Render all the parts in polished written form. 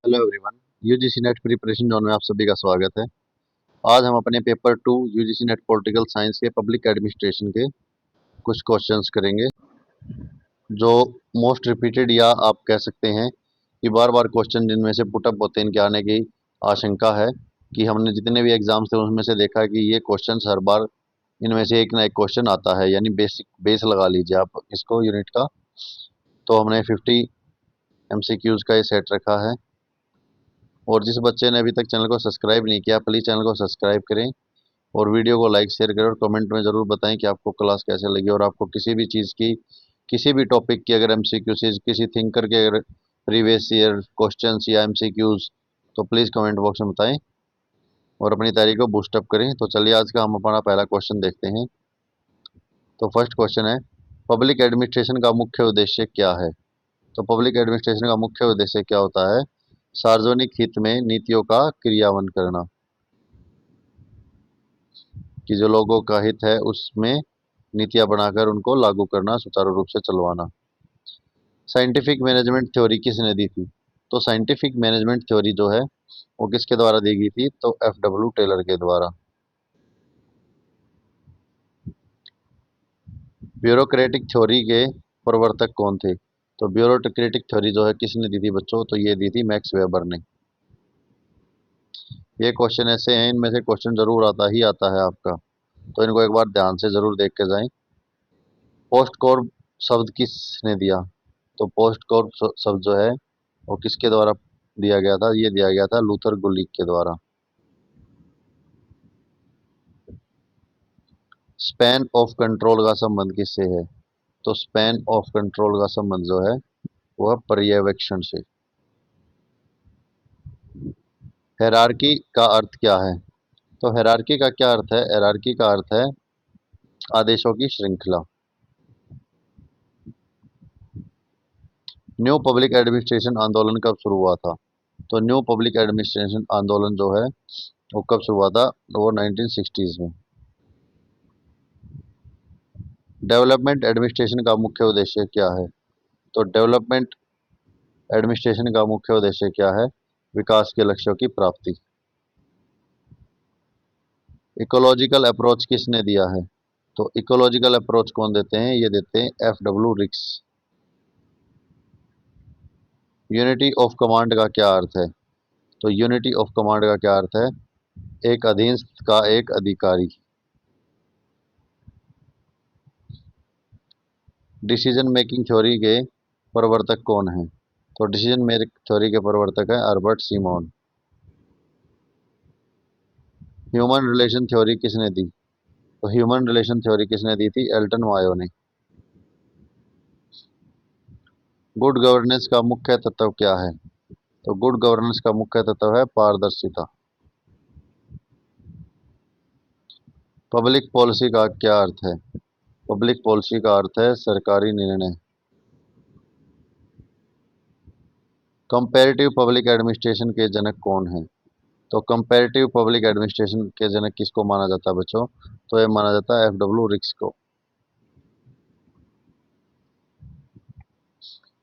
Hello everyone. UGC net preparation zone में आप सभी का स्वागत है। आज हम अपने paper 2 UGC net political science के पब्लिक एडमिनिस्ट्रेशन के कुछ क्वेश्चंस करेंगे, जो मोस्ट रिपीटेड या आप कह सकते हैं कि बार बार क्वेश्चन जिनमें से पुटअप होते हैं, इनके आने की आशंका है कि हमने जितने भी एग्जाम्स थे उसमें से देखा कि ये क्वेश्चन हर बार इनमें से एक ना एक क्वेश्चन आता है, यानी बेसिक बेस लगा लीजिए आप इसको यूनिट का। तो हमने 50 एमसीक्यूज का ये सेट रखा है। और जिस बच्चे ने अभी तक चैनल को सब्सक्राइब नहीं किया, प्लीज़ चैनल को सब्सक्राइब करें और वीडियो को लाइक शेयर करें और कमेंट में ज़रूर बताएं कि आपको क्लास कैसे लगी। और आपको किसी भी चीज़ की, किसी भी टॉपिक की अगर एमसीक्यू से किसी थिंकर के अगर प्रीवियस ईयर क्वेश्चंस या एमसीक्यूज, तो प्लीज़ कमेंट बॉक्स में बताएं और अपनी तैयारी को बूस्टअप करें। तो चलिए आज का हम अपना पहला क्वेश्चन देखते हैं। तो फर्स्ट क्वेश्चन है, पब्लिक एडमिनिस्ट्रेशन का मुख्य उद्देश्य क्या है? तो पब्लिक एडमिनिस्ट्रेशन का मुख्य उद्देश्य क्या होता है? सार्वजनिक हित में नीतियों का क्रियान्वयन करना, कि जो लोगों का हित है उसमें नीतियां बनाकर उनको लागू करना, सुचारू रूप से चलवाना। साइंटिफिक मैनेजमेंट थ्योरी किसने दी थी? तो साइंटिफिक मैनेजमेंट थ्योरी जो है वो किसके द्वारा दी गई थी? तो F.W. टेलर के द्वारा। ब्यूरोक्रेटिक थ्योरी के प्रवर्तक कौन थे? तो ब्यूरोक्रेटिक थ्योरी जो है किसने दी थी बच्चों? तो ये दी थी मैक्स वेबर ने। ये क्वेश्चन ऐसे हैं, इनमें से क्वेश्चन जरूर आता ही आता है आपका, तो इनको एक बार ध्यान से जरूर देख के जाएं। पोस्ट कोड शब्द किसने दिया? तो पोस्ट कोड शब्द जो है वो किसके द्वारा दिया गया था? ये दिया गया था लूथर गुलिक के द्वारा। स्पैन ऑफ कंट्रोल का संबंध किससे है? तो स्पैन ऑफ कंट्रोल का संबंध जो है वो है पर्यवेक्षण से। हेरारकी का अर्थ क्या है? तो हेरारकी का क्या अर्थ है? हेरारकी का अर्थ है आदेशों की श्रृंखला। न्यू पब्लिक एडमिनिस्ट्रेशन आंदोलन कब शुरू हुआ था? तो न्यू पब्लिक एडमिनिस्ट्रेशन आंदोलन जो है वो कब शुरू हुआ था? वो 1960s में। डेवलपमेंट एडमिनिस्ट्रेशन का मुख्य उद्देश्य क्या है? तो डेवलपमेंट एडमिनिस्ट्रेशन का मुख्य उद्देश्य क्या है? विकास के लक्ष्यों की प्राप्ति। इकोलॉजिकल अप्रोच किसने दिया है? तो इकोलॉजिकल अप्रोच कौन देते हैं? ये देते हैं F.W. रिक्स। यूनिटी ऑफ कमांड का क्या अर्थ है? तो यूनिटी ऑफ कमांड का क्या अर्थ है? एक अधीनस्थ का एक अधिकारी। डिसीजन मेकिंग थ्योरी के प्रवर्तक कौन है? तो डिसीजन मेकिंग थ्योरी के प्रवर्तक है Albert Simon. Human relation theory किसने दी? तो ह्यूमन रिलेशन थ्योरी किसने दी थी? एल्टन मायो ने। गुड गवर्नेंस का मुख्य तत्व क्या है? तो गुड गवर्नेंस का मुख्य तत्व है पारदर्शिता। पब्लिक पॉलिसी का क्या अर्थ है? पब्लिक पॉलिसी का अर्थ है सरकारी निर्णय। कंपैरेटिव पब्लिक एडमिनिस्ट्रेशन के जनक कौन है? तो कंपैरेटिव पब्लिक एडमिनिस्ट्रेशन के जनक किसको माना जाता है बच्चों? तो ये माना जाता है F.W. रिक्स को।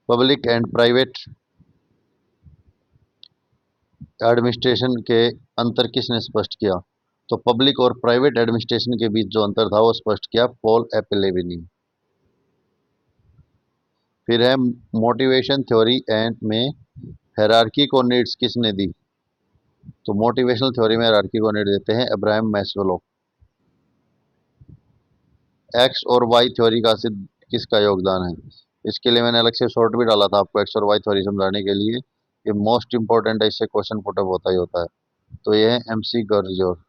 पब्लिक एंड प्राइवेट एडमिनिस्ट्रेशन के अंतर किसने स्पष्ट किया? तो पब्लिक और प्राइवेट एडमिनिस्ट्रेशन के बीच जो अंतर था वो स्पष्ट किया पॉल एपिलेवी ने। फिर है मोटिवेशन थ्योरी एंड में हायरार्की को नीड्स किसने दी? तो मोटिवेशनल थ्योरी में हायरार्की को नीड देते हैं अब्राहम मैस्लो। एक्स और वाई थ्योरी का सिद्ध किसका योगदान है? इसके लिए मैंने अलग से शॉर्ट भी डाला था आपको एक्स और वाई थ्योरी समझाने के लिए। ये मोस्ट इंपॉर्टेंट है, इससे क्वेश्चन पुटअप होता ही होता है। तो ये है MC गर्जोर।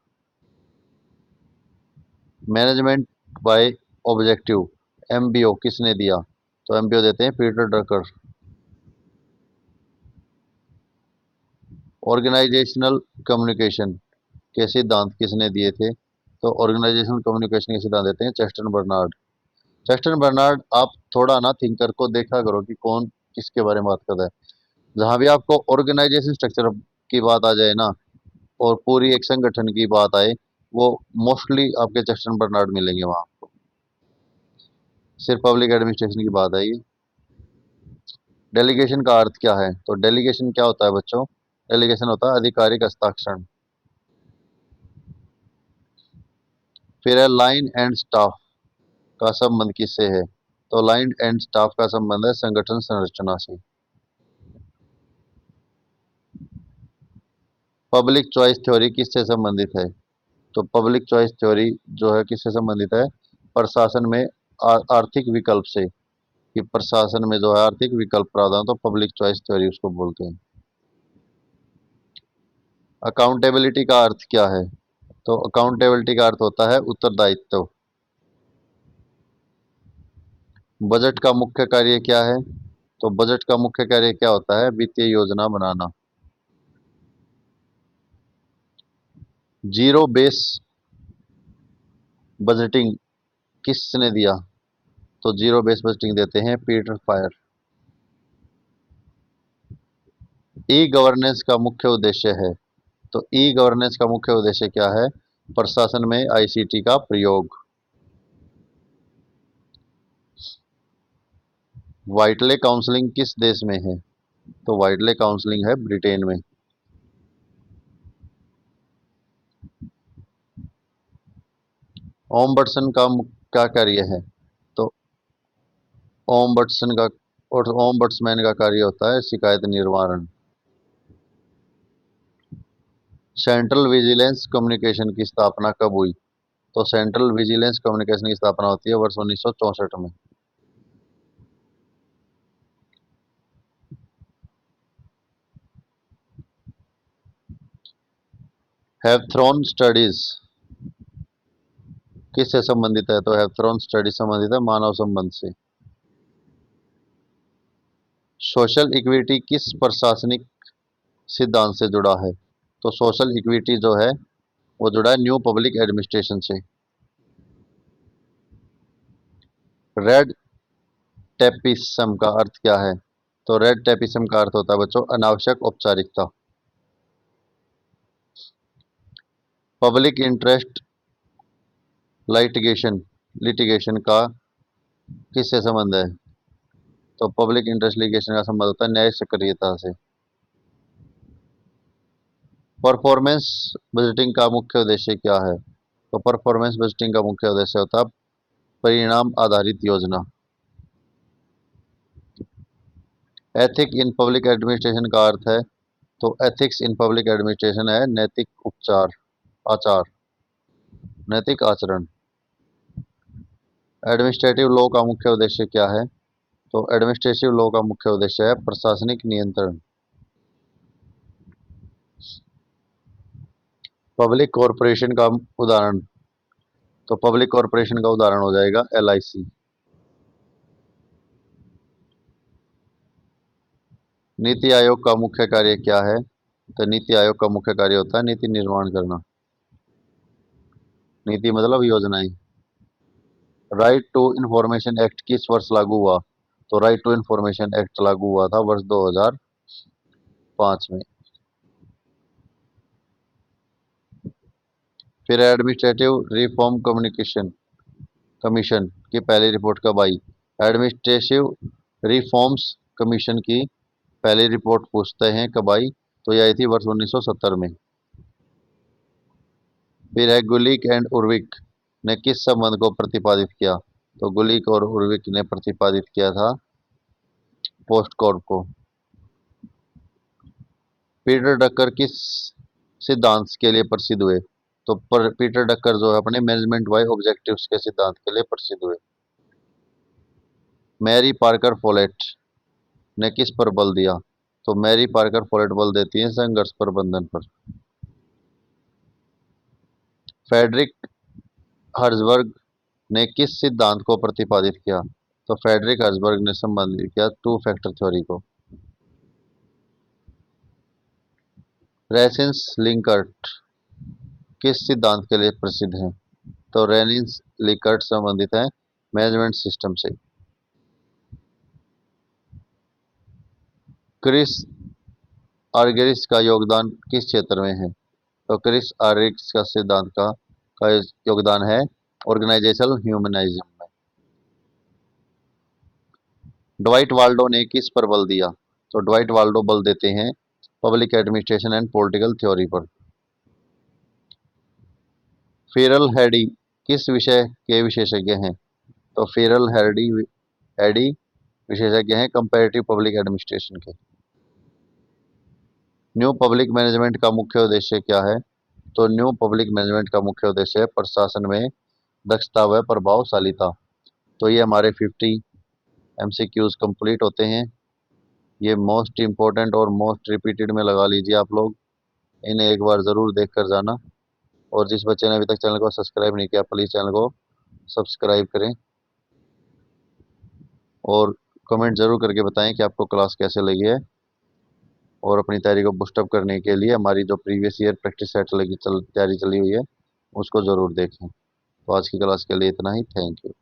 मैनेजमेंट बाय ऑब्जेक्टिव MBO किसने दिया? तो MBO देते हैं पीटर ड्रकर। ऑर्गेनाइजेशनल कम्युनिकेशन के सिद्धांत किसने दिए थे? तो ऑर्गेनाइजेशनल कम्युनिकेशन के सिद्धांत देते हैं चेस्टन बर्नार्ड। चेस्टन बर्नार्ड, आप थोड़ा ना थिंकर को देखा करो कि कौन किसके बारे में बात करता है। जहां भी आपको ऑर्गेनाइजेशन स्ट्रक्चर की बात आ जाए ना, और पूरी एक संगठन की बात आए, वो मोस्टली आपके चेस्टन बर्नार्ड मिलेंगे वहां आपको। सिर्फ पब्लिक एडमिनिस्ट्रेशन की बात है ये। डेलीगेशन का अर्थ क्या है? तो डेलीगेशन क्या होता है बच्चों? डेलीगेशन होता है आधिकारिक हस्ताक्षर। फिर है लाइन एंड स्टाफ का संबंध किससे है? तो लाइन एंड स्टाफ का संबंध है संगठन संरचना से। पब्लिक चॉइस थ्योरी किससे संबंधित है? तो पब्लिक चॉइस थ्योरी जो है किससे संबंधित है? प्रशासन में आर्थिक विकल्प से, कि प्रशासन में जो है आर्थिक विकल्प प्रावधान, तो पब्लिक चॉइस थ्योरी उसको बोलते हैं। अकाउंटेबिलिटी का अर्थ क्या है? तो अकाउंटेबिलिटी का अर्थ होता है उत्तरदायित्व। बजट का मुख्य कार्य क्या है? तो बजट का मुख्य कार्य क्या होता है? वित्तीय योजना बनाना। जीरो बेस बजटिंग किसने दिया? तो जीरो बेस बजटिंग देते हैं पीटर फायर। ई गवर्नेंस का मुख्य उद्देश्य है। तो ई गवर्नेंस का मुख्य उद्देश्य क्या है? प्रशासन में आईसीटी का प्रयोग। व्हाइटले काउंसलिंग किस देश में है? तो व्हाइटले काउंसलिंग है ब्रिटेन में। ओम्बड्समैन का क्या कार्य है? तो ओम्बड्समैन का ओम्बड्समैन का कार्य होता है शिकायत निवारण। सेंट्रल विजिलेंस कम्युनिकेशन की स्थापना कब हुई? तो सेंट्रल विजिलेंस कम्युनिकेशन की स्थापना होती है वर्ष 1964 में। हैवथॉर्न स्टडीज किससे संबंधित है? तो हैवथॉर्न स्टडी संबंधित है मानव संबंध से। सोशल इक्विटी किस प्रशासनिक सिद्धांत से जुड़ा है? तो सोशल इक्विटी जो है वो जुड़ा है न्यू पब्लिक एडमिनिस्ट्रेशन से। रेड टेपिज्म का अर्थ क्या है? तो रेड टेपिज्म का अर्थ होता है बच्चों अनावश्यक औपचारिकता। पब्लिक इंटरेस्ट लिटिगेशन लिटिगेशन का किससे संबंध है? तो पब्लिक इंटरेस्ट लिटिगेशन का संबंध होता है न्याय सक्रियता से। परफॉर्मेंस बजटिंग का मुख्य उद्देश्य क्या है? तो परफॉर्मेंस बजटिंग का मुख्य उद्देश्य होता है परिणाम आधारित योजना। एथिक इन पब्लिक एडमिनिस्ट्रेशन का अर्थ है, तो एथिक्स इन पब्लिक एडमिनिस्ट्रेशन है नैतिक उपचार आचार, नैतिक आचरण। एडमिनिस्ट्रेटिव लॉ का मुख्य उद्देश्य क्या है? तो एडमिनिस्ट्रेटिव लॉ का मुख्य उद्देश्य है प्रशासनिक नियंत्रण। पब्लिक कॉरपोरेशन का उदाहरण? तो पब्लिक कॉरपोरेशन का उदाहरण हो जाएगा एलआईसी। नीति आयोग का मुख्य कार्य क्या है? तो नीति आयोग का मुख्य कार्य होता है नीति निर्माण करना। नीति मतलब योजनाएं। राइट टू इंफॉर्मेशन एक्ट किस वर्ष लागू हुआ? तो राइट टू इंफॉर्मेशन एक्ट लागू हुआ था वर्ष 2005 में। फिर एडमिनिस्ट्रेटिव रिफॉर्म कम्युनिकेशन कमीशन की पहली रिपोर्ट कब आई? एडमिनिस्ट्रेटिव रिफॉर्म्स कमीशन की पहली रिपोर्ट पूछते हैं कब आई? तो यह आई थी वर्ष 1970 में। फिर है गुलिक एंड उर्विक ने किस संबंध को प्रतिपादित किया? तो गुलिक और उर्विक ने प्रतिपादित किया था पोस्ट कॉर्प को। पीटर डकर किस सिद्धांत के लिए प्रसिद्ध हुए? तो पीटर डकर जो है अपने मैनेजमेंट बाय ऑब्जेक्टिव्स के सिद्धांत के लिए प्रसिद्ध हुए। मैरी पार्कर फोलेट ने किस पर बल दिया? तो मैरी पार्कर फोलेट बल देती है संघर्ष प्रबंधन पर। फ्रेडरिक हर्जबर्ग ने किस सिद्धांत को प्रतिपादित किया? तो फ्रेडरिक हर्जबर्ग ने संबंधित किया टू फैक्टर थ्योरी को। रेसिन्स लिंकर्ट किस सिद्धांत के लिए प्रसिद्ध हैं? तो रेनिस लिंकर्ट संबंधित है मैनेजमेंट सिस्टम से। क्रिस आर्गेरिस का योगदान किस क्षेत्र में है? तो क्रिस आर्गेरिस का सिद्धांत का योगदान है ऑर्गेनाइजेशनल ह्यूमनिज्म में। ड्वाइट वाल्डो ने किस पर बल दिया? तो ड्वाइट वाल्डो बल देते हैं public administration and political theory पर। फेरल हैडी किस विषय के विशेषज्ञ हैं? तो फेरल हैडी हैडी विशेषज्ञ हैं कंपैरेटिव पब्लिक एडमिनिस्ट्रेशन के। न्यू पब्लिक मैनेजमेंट का मुख्य उद्देश्य क्या है? तो न्यू पब्लिक मैनेजमेंट का मुख्य उद्देश्य है प्रशासन में दक्षता व प्रभावशालीता। तो ये हमारे 50 MCQs कंप्लीट होते हैं। ये मोस्ट इम्पोर्टेंट और मोस्ट रिपीटेड में लगा लीजिए आप लोग, इन्हें एक बार ज़रूर देख कर जाना। और जिस बच्चे ने अभी तक चैनल को सब्सक्राइब नहीं किया, प्लीज़ चैनल को सब्सक्राइब करें और कमेंट ज़रूर करके बताएं कि आपको क्लास कैसे लगी है। और अपनी तैयारी को बूस्टअप करने के लिए हमारी जो प्रीवियस ईयर प्रैक्टिस सेट तैयारी चली हुई है उसको ज़रूर देखें। तो आज की क्लास के लिए इतना ही। Thank you.